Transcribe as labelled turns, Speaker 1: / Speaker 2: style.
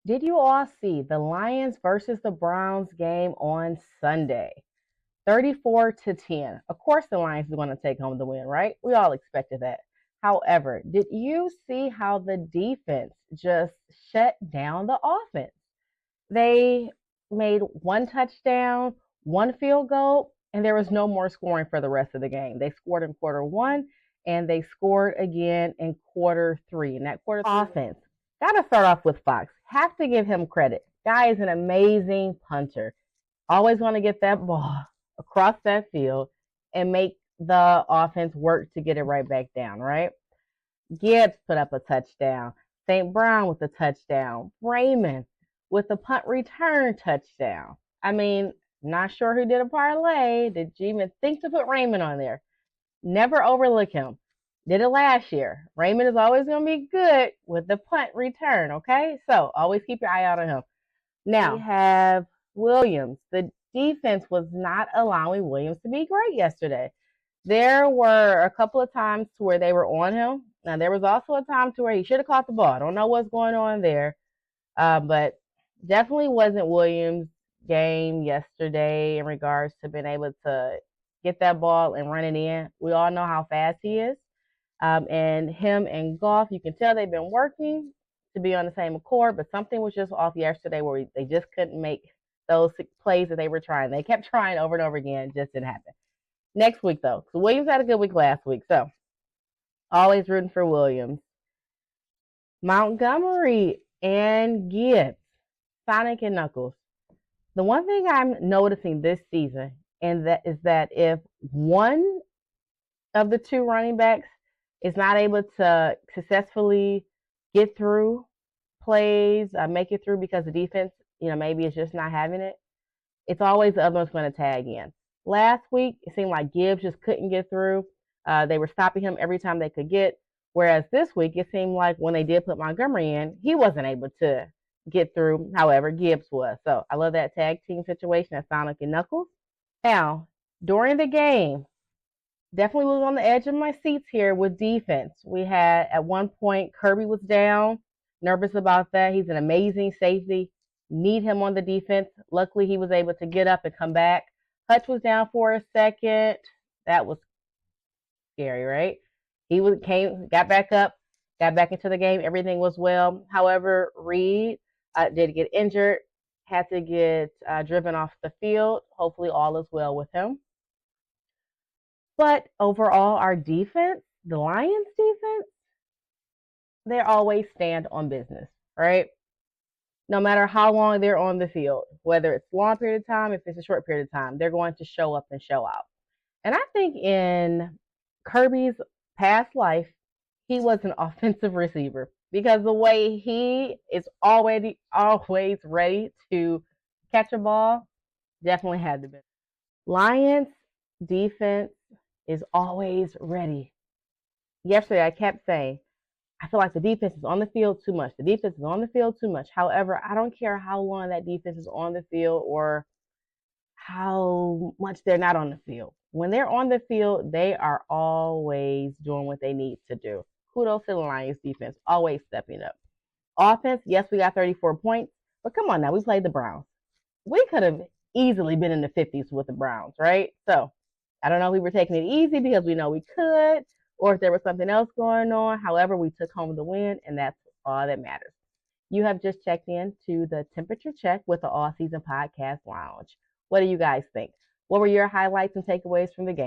Speaker 1: Did you all see the Lions versus the Browns game on Sunday? 34-10. Of course, the Lions are going to take home the win, right? We all expected that. However, did you see how the defense just shut down the offense? They made one touchdown, one field goal, and there was no more scoring for the rest of the game. They scored in quarter one and they scored again in quarter three. And that quarter offense, got to start off with Fox. Have to give him credit. Guy is an amazing punter. Always want to get that ball across that field and make the offense work to get it right back down, right? Gibbs put up a touchdown. St. Brown with a touchdown. Raymond with a punt return touchdown. I mean, not sure who did a parlay. Did you even think to put Raymond on there? Never overlook him. Did it last year. Raymond is always going to be good with the punt return, okay? So always keep your eye out on him. Now, we have Williams. The defense was not allowing Williams to be great yesterday. There were a couple of times where they were on him. Now, there was also a time to where he should have caught the ball. I don't know what's going on there, but definitely wasn't Williams' game yesterday in regards to being able to get that ball and run it in. We all know how fast he is. And him and Goff, you can tell they've been working to be on the same accord, but something was just off yesterday where they just couldn't make those plays that they were trying. They kept trying over and over again. It just didn't happen. Next week, though. So Williams had a good week last week, so always rooting for Williams. Montgomery and Gibbs, Sonic and Knuckles. The one thing I'm noticing this season and that is that if one of the two running backs is not able to successfully get through plays, make it through because the defense, maybe it's just not having it, it's always the other one's going to tag in. Last week, it seemed like Gibbs just couldn't get through. They were stopping him every time they could get. Whereas this week, it seemed like when they did put Montgomery in, he wasn't able to get through. However, Gibbs was. So I love that tag team situation at Sonic and Knuckles. Now, during the game, definitely was on the edge of my seats here with defense. We had, at one point, Kirby was down. Nervous about that. He's an amazing safety. Need him on the defense. Luckily, he was able to get up and come back. Hutch was down for a second. That was scary, right? He got back up, got back into the game. Everything was well. However, Reed did get injured, had to get driven off the field. Hopefully, all is well with him. But overall, our defense, the Lions defense, they always stand on business, right? No matter how long they're on the field, whether it's a long period of time, if it's a short period of time, they're going to show up and show out. And I think in Kirby's past life, he was an offensive receiver because the way he is always ready to catch a ball definitely had to be. Lions defense is always ready. Yesterday, I kept saying, I feel like the defense is on the field too much. The defense is on the field too much. However, I don't care how long that defense is on the field or how much they're not on the field. When they're on the field, they are always doing what they need to do. Kudos to the Lions defense, always stepping up. Offense, yes, we got 34 points, but come on now, we played the Browns. We could have easily been in the 50s with the Browns, right? So I don't know if we were taking it easy because we know we could, or if there was something else going on. However, we took home the win, and that's all that matters. You have just checked in to the Temperature Check with the All Season Podcast Lounge. What do you guys think? What were your highlights and takeaways from the game?